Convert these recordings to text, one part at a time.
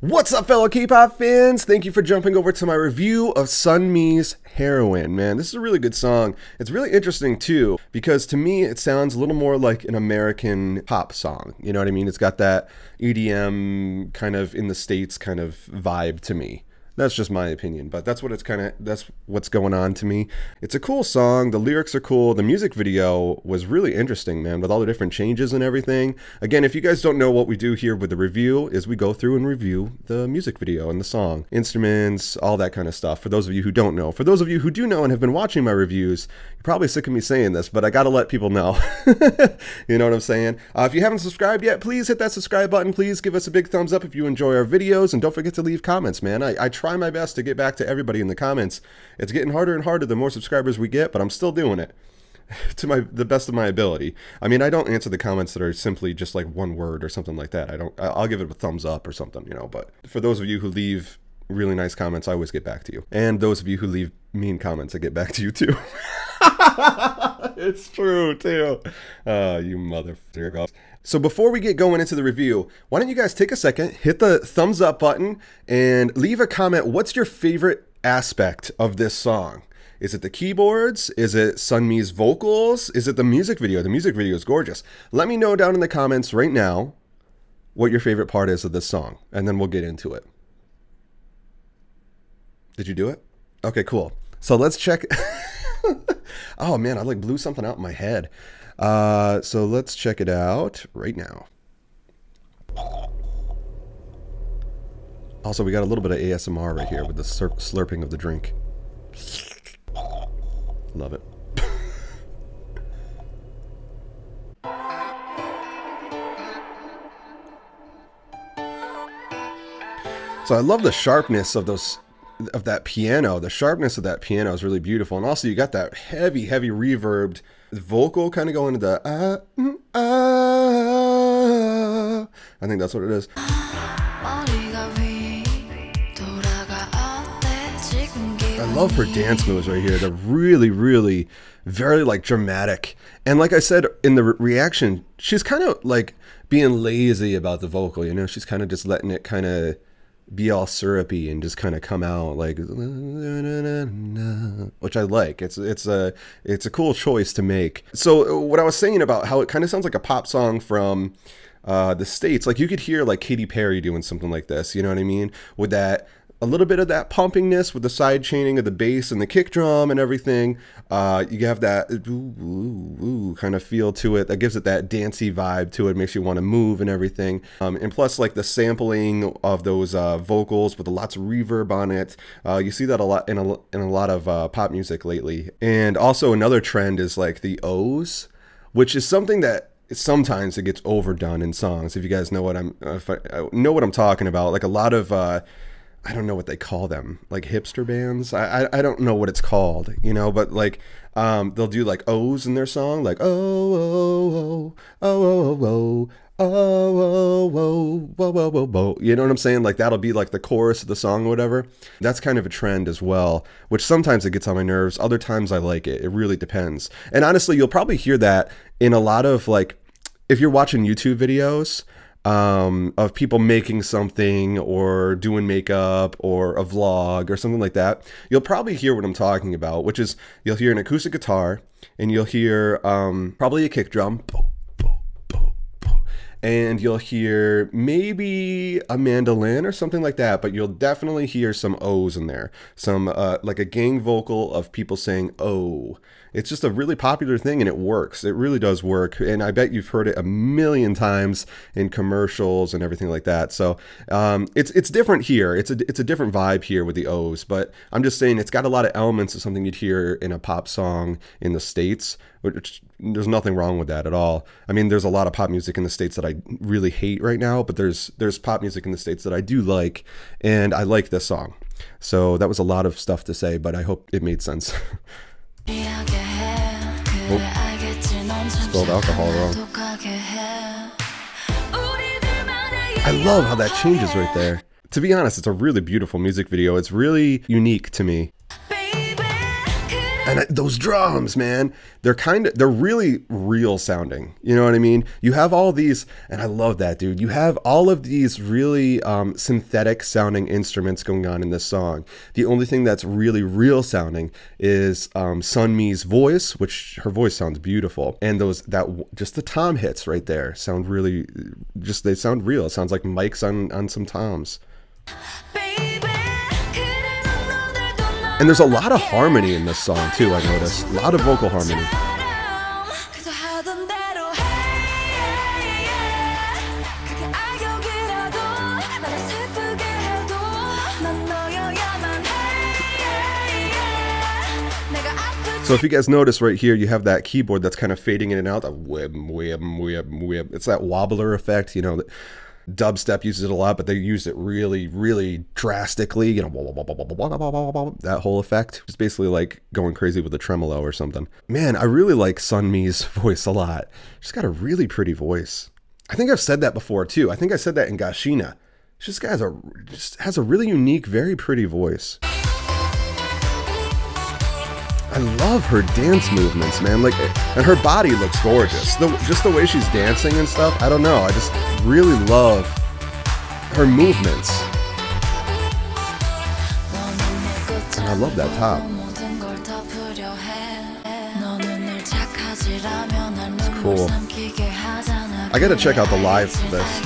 What's up, fellow K-pop fans? Thank you for jumping over to my review of Sunmi's Heroine. Man, this is a really good song. It's really interesting too, because to me it sounds a little more like an American pop song. You know what I mean? It's got that EDM kind of in the States kind of vibe to me. That's just my opinion, but that's what's going on to me. It's a cool song. The lyrics are cool. The music video was really interesting, man, with all the different changes and everything. Again, if you guys don't know, what we do here with the review is we go through and review the music video and the song, instruments, all that kind of stuff. For those of you who don't know, for those of you who do know and have been watching my reviews, you're probably sick of me saying this, but I gotta let people know. You know what I'm saying? If you haven't subscribed yet, please hit that subscribe button. Please give us a big thumbs up if you enjoy our videos, and don't forget to leave comments, man. I try my best to get back to everybody in the comments. It's getting harder and harder the more subscribers we get, but I'm still doing it to the best of my ability. I mean, I don't answer the comments that are simply just like one word or something like that. I'll give it a thumbs up or something, you know, but for those of you who leave really nice comments, I always get back to you. And those of you who leave mean comments, I get back to you too. It's true too. You motherfucker. So before we get going into the review, why don't you guys take a second, hit the thumbs up button, and leave a comment. What's your favorite aspect of this song? Is it the keyboards? Is it Sunmi's vocals? Is it the music video? The music video is gorgeous. Let me know down in the comments right now what your favorite part is of this song, and then we'll get into it. Did you do it? Okay, cool. So let's check. Oh man, I like blew something out in my head. So let's check it out right now. Also, we got a little bit of ASMR right here with the slurping of the drink. Love it. So I love the sharpness of that piano. The sharpness of that piano is really beautiful, and also you got that heavy reverbed vocal kind of going to the I think that's what it is. I love her dance moves right here. They're really very like dramatic, and like I said in the reaction, she's kind of like being lazy about the vocal, you know. She's kind of just letting it kind of be all syrupy and just kind of come out like, which I like. It's a cool choice to make. So what I was saying about how it kind of sounds like a pop song from the States, like you could hear like Katy Perry doing something like this, you know what I mean, with that a little bit of that pumpingness with the side chaining of the bass and the kick drum and everything. You have that kind of feel to it that gives it that dancey vibe to it, makes you want to move and everything. And plus, like the sampling of those vocals with lots of reverb on it. You see that a lot in a lot of pop music lately. And also another trend is like the O's, which is something that sometimes it gets overdone in songs. If you guys know what I'm talking about, like a lot of I don't know what they call them, like hipster bands. I don't know what it's called, you know, but like they'll do like O's in their song, like oh, you know what I'm saying? Like that'll be like the chorus of the song or whatever. That's kind of a trend as well, which sometimes it gets on my nerves. Other times I like it. It really depends. And honestly, you'll probably hear that in a lot of like, if you're watching YouTube videos, of people making something or doing makeup or a vlog or something like that, you'll probably hear what I'm talking about, which is you'll hear an acoustic guitar and you'll hear probably a kick drum, and you'll hear maybe a mandolin or something like that, but you'll definitely hear some O's in there, some like a gang vocal of people saying "oh." It's just a really popular thing, and it works. It really does work, and I bet you've heard it a million times in commercials and everything like that. So it's different here. It's a different vibe here with the O's, but I'm just saying it's got a lot of elements of something you'd hear in a pop song in the States, which there's nothing wrong with that at all. I mean, there's a lot of pop music in the States that I really hate right now, but there's pop music in the States that I do like, and I like this song. So that was a lot of stuff to say, but I hope it made sense. Oh, spelled alcohol wrong. I love how that changes right there. To be honest, it's a really beautiful music video. It's really unique to me. And those drums, man, they're really real sounding. You know what I mean? You have all these, and I love that, dude. You have all of these really synthetic sounding instruments going on in this song. The only thing that's really real sounding is Sunmi's voice, which her voice sounds beautiful. And just the tom hits right there sound really, they sound real. It sounds like mics on some toms. And there's a lot of harmony in this song too, I noticed. A lot of vocal harmony. So if you guys notice right here, you have that keyboard that's kind of fading in and out. It's that wobbler effect, you know. Dubstep uses it a lot, but they use it really, really drastically, you know, that whole effect. It's basically like going crazy with a tremolo or something. Man, I really like Sunmi's voice a lot. She's got a really pretty voice. I think I've said that before too. I think I said that in Gashina. She just has a really unique, very pretty voice. I love her dance movements, man. Like, and her body looks gorgeous. Just the way she's dancing and stuff. I don't know. I just really love her movements. And I love that top. It's cool. I gotta check out the live for this.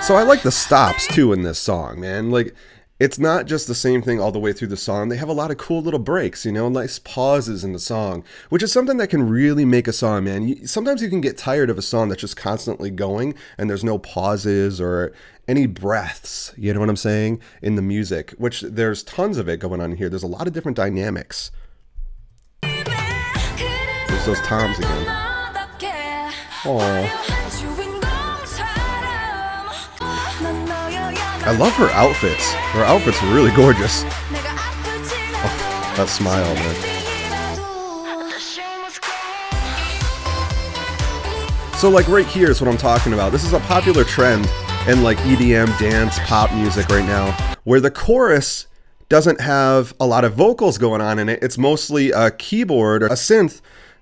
So I like the stops too in this song, man. Like, it's not just the same thing all the way through the song. They have a lot of cool little breaks, you know, nice pauses in the song, which is something that can really make a song, man. Sometimes you can get tired of a song that's just constantly going and there's no pauses or any breaths, you know what I'm saying, in the music, which there's tons of it going on here. There's a lot of different dynamics. There's those toms again. Aww. I love her outfits. Her outfits are really gorgeous. Oh, that smile, man. So like right here is what I'm talking about. This is a popular trend in like EDM, dance, pop music right now, where the chorus doesn't have a lot of vocals going on in it. It's mostly a keyboard or a synth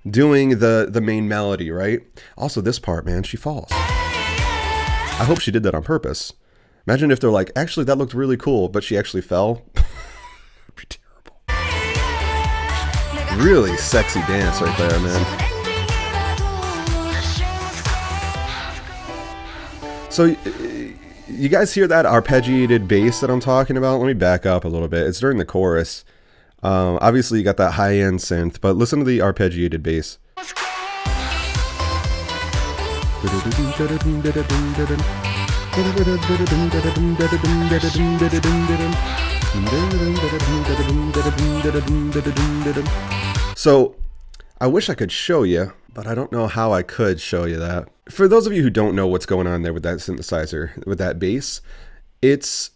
doing the main melody, right? Also this part, man, she falls. I hope she did that on purpose. Imagine if they're like, actually, that looked really cool, but she actually fell. It'd be terrible. Really sexy dance right there, man. So, you guys hear that arpeggiated bass that I'm talking about? Let me back up a little bit. It's during the chorus. Obviously, you got that high-end synth, but listen to the arpeggiated bass. So I wish I could show you, but I don't know how I could show you that. For those of you who don't know what's going on there with that synthesizer, with that bass, it's,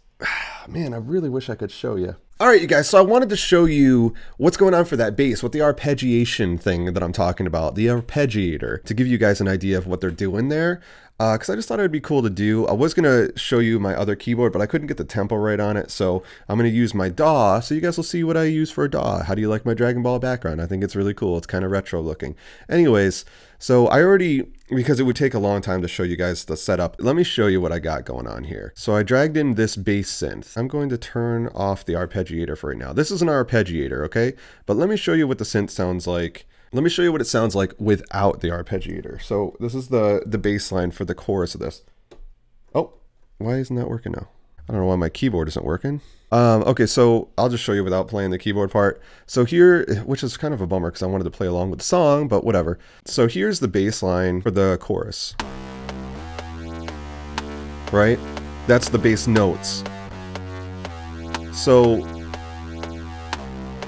man, I really wish I could show you. All right, you guys, so I wanted to show you what's going on for that bass, what the arpeggiation thing that I'm talking about, the arpeggiator, to give you guys an idea of what they're doing there. Because I just thought it would be cool to do. I was going to show you my other keyboard, but I couldn't get the tempo right on it. So I'm going to use my DAW, so you guys will see what I use for a DAW. How do you like my Dragon Ball background? I think it's really cool. It's kind of retro looking. Anyways, so I already, because it would take a long time to show you guys the setup, let me show you what I got going on here. So I dragged in this bass synth. I'm going to turn off the arpeggiator for right now. This is an arpeggiator, okay? But let me show you what the synth sounds like. Let me show you what it sounds like without the arpeggiator. So this is the bass line for the chorus of this. Oh, why isn't that working now? I don't know why my keyboard isn't working. Okay, so I'll just show you without playing the keyboard part. So here, which is kind of a bummer because I wanted to play along with the song, but whatever. So here's the bass line for the chorus. Right? That's the bass notes. So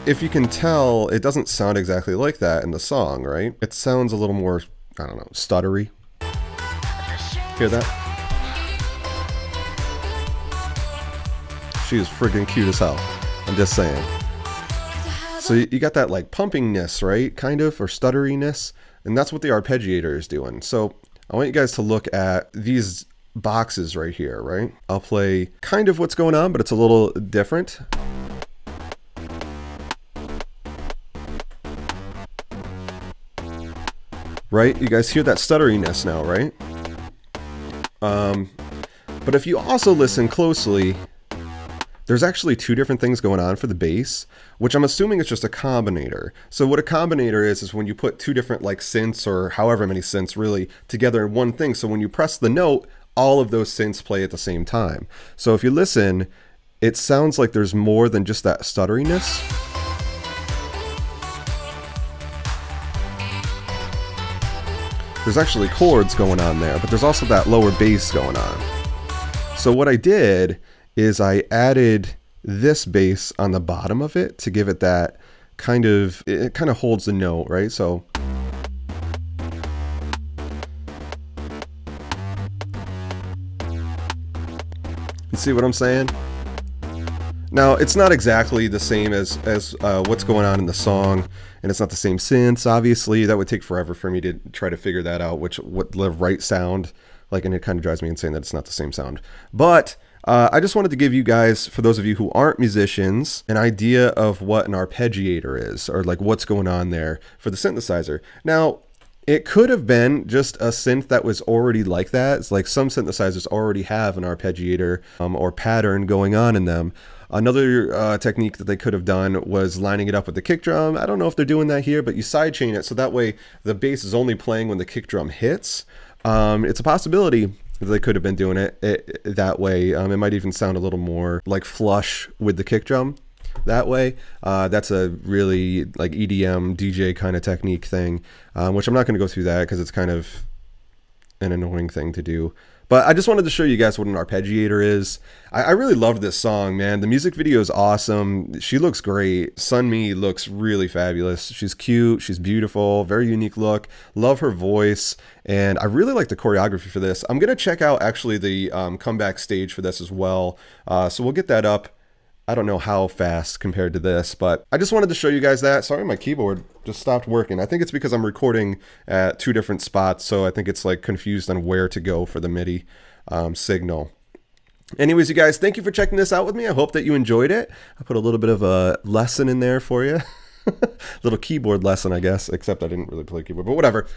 if you can tell, it doesn't sound exactly like that in the song, right? It sounds a little more, I don't know, stuttery. Hear that? She is friggin' cute as hell. I'm just saying. So you got that like pumpingness, right? Kind of, or stutteriness. And that's what the arpeggiator is doing. So I want you guys to look at these boxes right here, right? I'll play kind of what's going on, but it's a little different. Right? You guys hear that stutteriness now, right? But if you also listen closely, there's actually two different things going on for the bass, which I'm assuming is just a combinator. So what a combinator is when you put two different like synths or however many synths really together in one thing. So when you press the note, all of those synths play at the same time. So if you listen, it sounds like there's more than just that stutteriness. There's actually chords going on there, but there's also that lower bass going on. So what I did is I added this bass on the bottom of it to give it that kind of, it kind of holds the note, right? So you see what I'm saying? Now, it's not exactly the same as what's going on in the song, and it's not the same synths, obviously. That would take forever for me to try to figure that out, what the right sound, like, and it kind of drives me insane that it's not the same sound. But I just wanted to give you guys, for those of you who aren't musicians, an idea of what an arpeggiator is, or like what's going on there for the synthesizer. Now, it could have been just a synth that was already like that. It's like some synthesizers already have an arpeggiator or pattern going on in them. Another technique that they could have done was lining it up with the kick drum. I don't know if they're doing that here, but you sidechain it so that way the bass is only playing when the kick drum hits. It's a possibility that they could have been doing it that way. It might even sound a little more like flush with the kick drum that way. That's a really like EDM DJ kind of technique thing, which I'm not going to go through that because it's kind of an annoying thing to do. But I just wanted to show you guys what an arpeggiator is. I really love this song, man. The music video is awesome. She looks great. Sunmi looks really fabulous. She's cute. She's beautiful. Very unique look. Love her voice. And I really like the choreography for this. I'm going to check out actually the comeback stage for this as well. So we'll get that up. I don't know how fast compared to this, but I just wanted to show you guys that. Sorry, my keyboard just stopped working. I think it's because I'm recording at two different spots, so I think it's like confused on where to go for the MIDI signal. Anyways, you guys, thank you for checking this out with me. I hope that you enjoyed it. I put a little bit of a lesson in there for you. Little keyboard lesson, I guess, except I didn't really play keyboard, but whatever.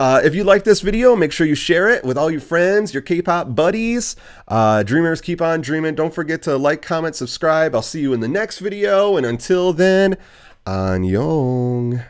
If you like this video, make sure you share it with all your friends, your K-pop buddies. Dreamers, keep on dreaming. Don't forget to like, comment, subscribe. I'll see you in the next video. And until then, annyeong.